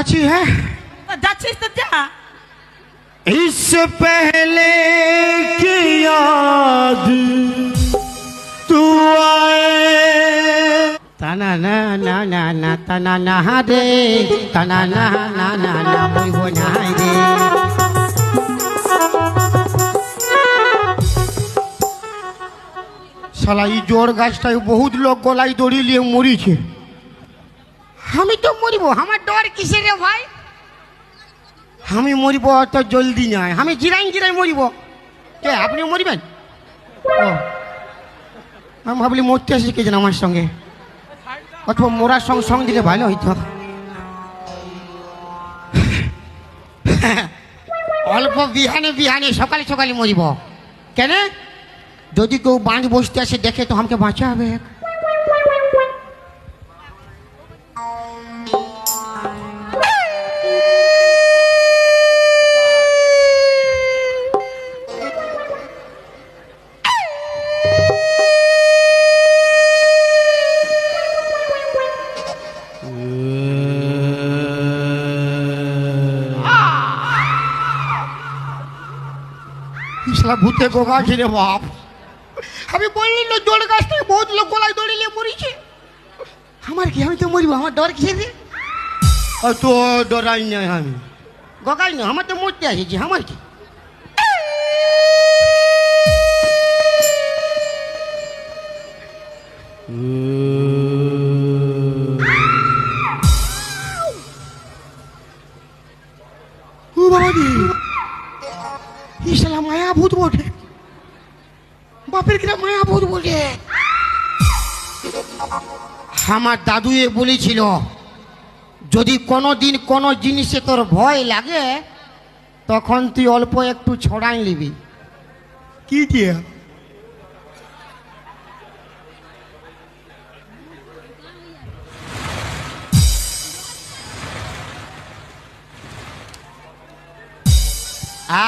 जाची है যাচ্ছিস তো যা। इससे पहले की याद तू आए तना ना ना ना ना तना ना दे तना ना ना ना ना कोई वो ना दे साला ई जोड़ गाछटाय बहुत लोग गलाई दড়ি लिए मरीছে আমি তো মরিব আমার ডর কিসের রে ভাই আমি মরিব অত জলদি নয় আমি জিরাই জিরাই মরিব কে আপনি মরিবেন ও আমি ভাবলি মরতে আসি কে যেন আমার সঙ্গে অথবা মোরার সঙ্গে সঙ্গ দিলে ভালো হইতো অল্প বিহানে বিহানে সকালে সকালে মরিব কেন যদি কেউ বাঁধ বসতে আসে দেখে তো আমাকে বাঁচাবে ভূতে গোগা রে বাপ আমি বললি না জোর গাছ থেকে বহুত লোক গলায় দড়ি নিয়ে মরিছে আমার কি আমি তো মরিব আমার ডর কিসের রে তো ডরাই নাই আমি গগাই না আমার তো মরতে আসেছি আমার কি ও বাবা দি ইসলা মায়া ভূত বটে বাপের কিরা মায়া ভূত বটে আমার দাদু বলেছিল যদি কোনোদিন কোনো জিনিসে তোর ভয় লাগে তখন তুই অল্প একটু ছড়াই নিবি কি দিয়ে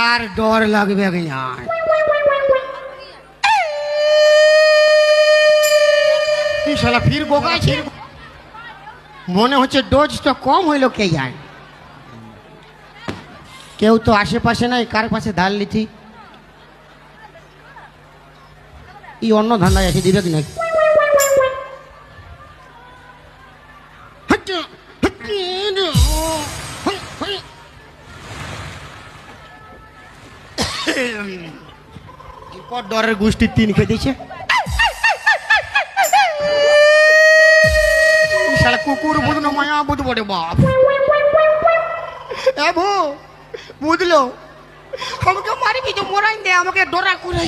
আর ডর লাগবে না শালা ফির গোগাইছে মনে হচ্ছে ডোজটা কম হইলো কে যায় কেউ তো আশেপাশে নাই কার পাশে ধার লিথি এই অন্য ধান্দায় আছে দিবে কি নাকি ডরের গোষ্ঠী তিন খেতেছে কুকুর বুঝলো মায়া বুঝ বটে বাপ বুঝলো আমাকে মারবি তো মরাই দে আমাকে ডরা করে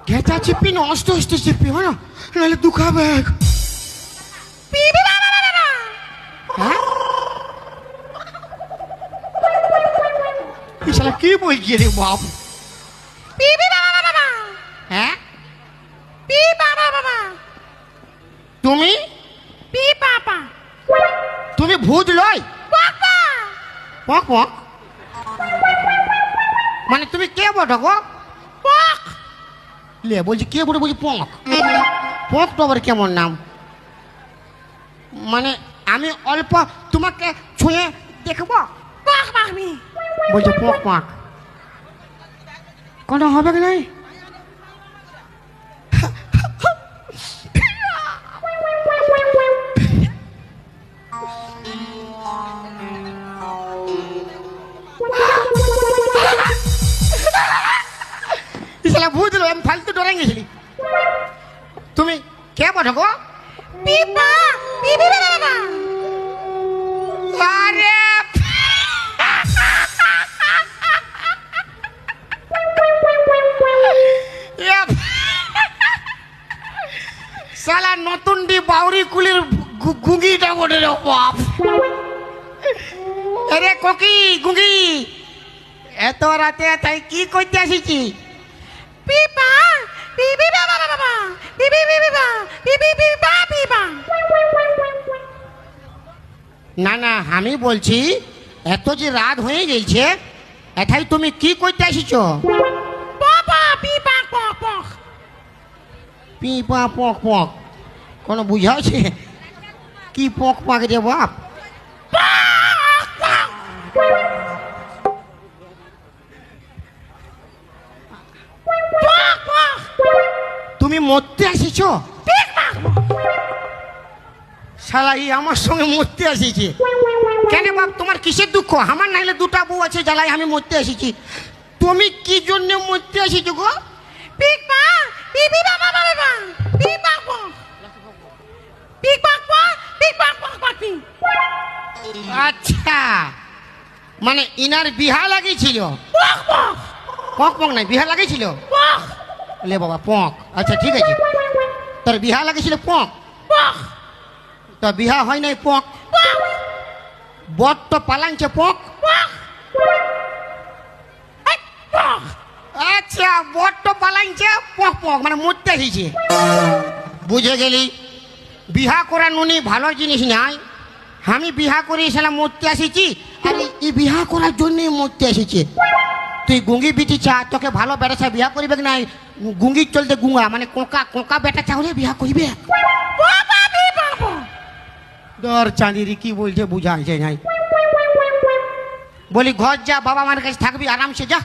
ঘেঁচা চিপি না অস্তে অস্তে চিপি হয় না নাহলে দুখাবে কি বলছি রে বাপ হ্যাঁ তুমি তুমি ভূত লয় পক পক মানে তুমি কে বটো গো পক লে বলছি কে বটে বলছি পক পক তো আবার কেমন নাম মানে আমি অল্প তোমাকে ছুঁয়ে দেখবো পক পাকবি বলছো পক পাক কোনো হবে কি নাই বুঝলো আমি ফালতু ডরাই গেছিলি তুমি কে বলো গো আরে সালা নতুন ডি বাউরি কুলির গুঙ্গিটা বটে রে বাপ আরে কোকি গুঙ্গি এত রাতে তাই কি করতে আসিছি পিপা পিপি বাবা বাবা পিপি পিপি বা পিপি পিপা পিপা না না আমি বলছি এত যে রাত হয়ে গেছে এটাই তুমি কি করতে আসিছো বাবা পিপা পক পক পিপা পক পক কোনো বুঝাচ্ছে কি পক পাক রে বাপ মরতে আসিছ? শালা ই আমার সঙ্গে মরতে আসিছে কেন বাপ? তোমার কিসের দুঃখ? আমার নাইলে দুটা বউ আছে, জ্বালাই আমি মরতে আসিছি। তুমি কি জন্য মরতে আসিছো গো? আচ্ছা, মানে ইনার বিহা লাগিয়েছিল? পক পক নাই, বিহা লাগিয়েছিল? লে বাবা পক। আচ্ছা ঠিক আছে, তোর বিহা লাগিয়েছিল পক, তো বিহা হয় নাই পক। বট তো পালাইছে পক। আচ্ছা, বট তো পালাইছে পক পক, মানে মরতে আসিছে। বুঝে গেলি, বিহা করা নুনি ভালো জিনিস নাই। আমি বিহা করে এসে মরতে আসিছি, আর এই বিহা করার জন্যই মরতে এসেছে। তুই গুঙ্গি বিটি চা, তোকে ভালো বেটা চা বিহা করিবে নাই? গুঙ্গির চলতে গুঙ্গা মানে কোকা কোকা বেটা চাউলে বিহা করিবে? দর চাঁদিরি কি বলছে বুঝা যায় নাই। বলি ঘর যা, বাবা মার কাছে থাকবি আরামসে যা।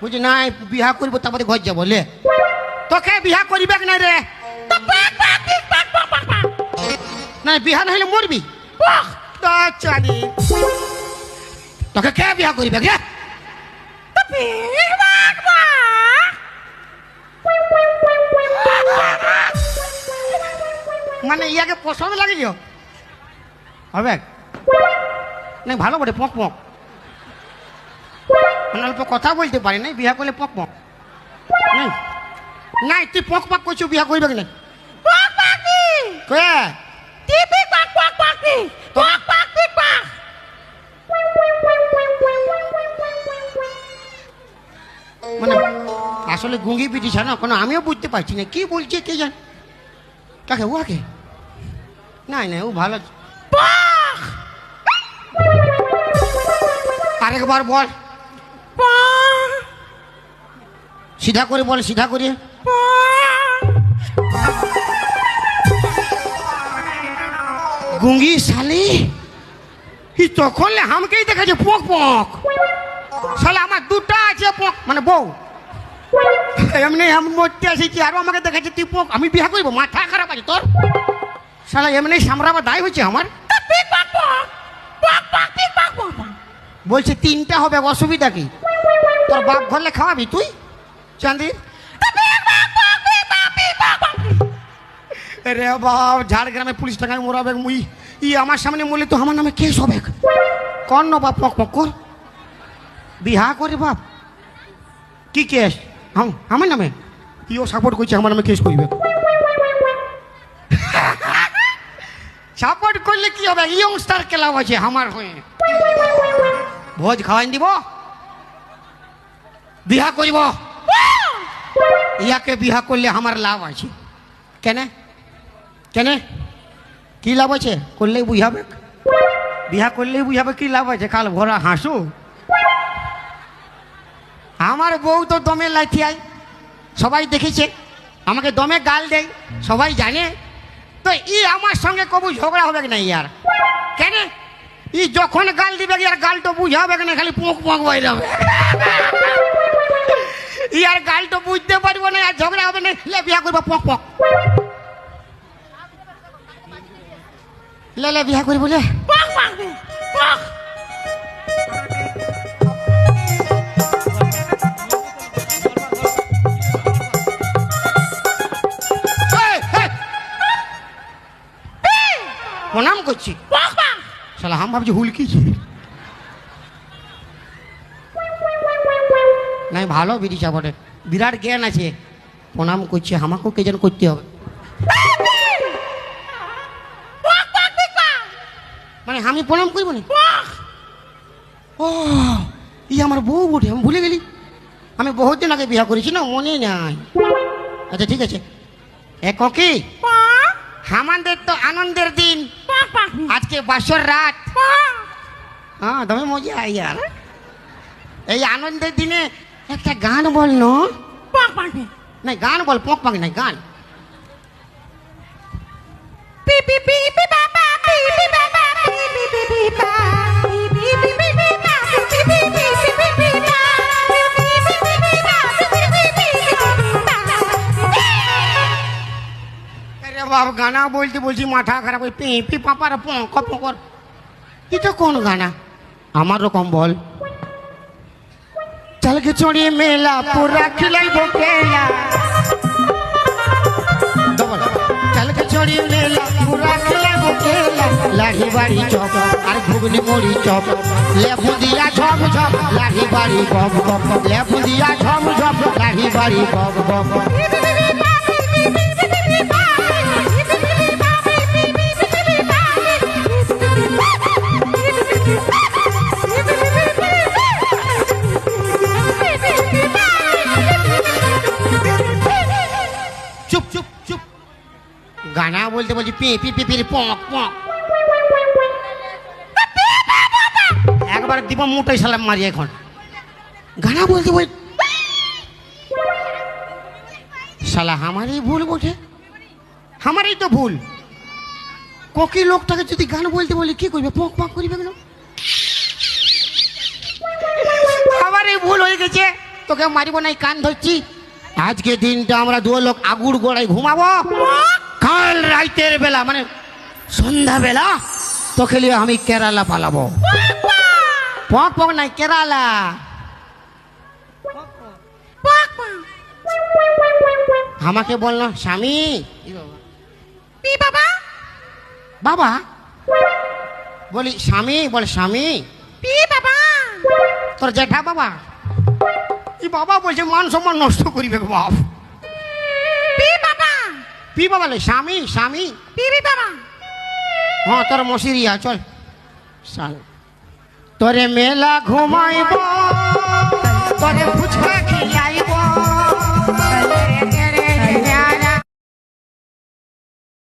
বুঝি নাই বিহা করবো তারপরে ঘর যা বলে। তোকে বিহা করিবে নাই রে? না বিহা না হলে মরবি। তোকে কে বিহা করিবে গে? মানে ইয়াকে পছন্দ লাগে হবে না? ভালো বটে পক পক, মানে অল্প কথা বলতে পারি না, বিহা করলে পক পক নাই। তুই পক পক করছো, বিহা করবে না? মানে আসলে গুঙ্গি পিটিছে না কোনো, আমিও বুঝতে পারছি না কি বলছে, কে জান কাকে ওকে। নাই নাই ও ভালো। আরেকবার বল, সিধা করে বল, সিধা করে। গুঙ্গি শালি তখন আমাকেই দেখাচ্ছে পক পক। শালা আমার দুটা আছে পক, মানে বউ এমনি এমন মরতে আসেছি, আরো আমাকে দেখাচ্ছে তুই পক। আমি বিহা করবো? মাথা খারাপ আছে তোর? শালা এমনি সামরাবার দায় হয়েছে আমার। বলছে তিনটা হবে, অসুবিধা কি? তোর বাপ ঘরলে খাওয়াবি তুই চাঁদির? রে বাপ, ঝাড়গ্রামে পুলিশ টাকায় মোরাবে মুই, ই আমার সামনে মরলে তো আমার নামে কেস হবে। কর না বাপ, পক পক কর, বিহা করে বাপ। কি কেস? আমার নামে? ইও সাপোর্ট করছে আমার নামে কেস করবে। সাপোর্ট করলে কি হবে? ইয়ংস্টার ক্লাব আছে আমার হয়ে, ভোজ খাওয়াই দিব, বিহা করিব। ইয়াকে বিহা করলে আমার লাভ আছে। কেন কেন কি লাভ আছে? করলেই বুঝাবে, বিহা করলেই বুঝাবে কি লাভ আছে। কাল ভরা হাসু। আমার বউ তো দমে লাথিয়ায়, সবাই দেখেছে, আমাকে দমে গাল দেয়, সবাই জানে। তো ই আমার সঙ্গে কবু ঝগড়া হবে না ইয়ার? কেন ই যখন গাল দিবে ইয়ার গাল তো বুঝাবে না, খালি পোক পোক বই যাবে। ইয়ার গাল তো বুঝতে পারবো না, আর ঝগড়া হবে না। লে বিয়া করবো পক পক, লে লে বিয়া করি বলে প্রণাম করছি। শালা হাম ভাবছি হুলকিছি নাই, ভালো বিরিচা বটে, বিরাট জ্ঞান আছে। প্রণাম করছি, আমাকেও কে যেন করতে হবে। মানে আমি প্রণাম করবো না? ও ই আমার বউ বটে, আমি ভুলে গেলি। আমি বহুত দিন আগে বিয়া করেছি না, মনে নাই। আচ্ছা ঠিক আছে। এ কি আমাদের তো আনন্দের দিন, আজকে বাসর রাত। হ্যাঁ তুমি মজা আই আর এই আনন্দের দিনে একটা গান বল না, গান বল, পক পাক নাই গান। গানা বলতে বলছি মাথা খারাপ ওই পি পি পাপার পকর এটা কোন গানা আমার রকম বল चल के छोड़ी मेला पूरा खिलाई बोकेला डबल चल के छोड़ी मेला पूरा खिलाई बोकेला लाठी बाड़ी चौक और घुगनी मोड़ी चौक ले बुंदिया झप झप लाठी बाड़ी बब बब ले बुंदिया झप झप लाठी बाड़ी बब बब चुप चुप चुप गाना बोलते बोलते P P P P pock pock एक बार दीपा मुटाई सालाम मारी এখন गाना बोलते बोल साला हमारी भूल बोटे हमारी तो भूल कोकी লোকটাকে যদি গান বলতে বলি কি করবে পক পক করিবে কেন আমারই ভুল হয়ে গেছে তোকে মারিব নাই কান ধরছি আজকে দিনটা আমরা দু লোক আগুর গোড়ায় ঘুমাবো কাল রাতের বেলা মানে সন্ধ্যা বেলা তোকে নিয়ে আমি কেরালা পালাবো পক পক নাই কেরালা আমাকে বললো স্বামী বাবা বাবা বলি স্বামী বলে স্বামী বাবা তোর জেঠা বাবা এই বাবা বলছে মান সম্মান নষ্ট করিবে গো বাপ পি বাবা লে স্বামী স্বামী বাবা হ্যাঁ তোর মশিরিয়া চল তোরে মেলা ঘুমাইব তোরে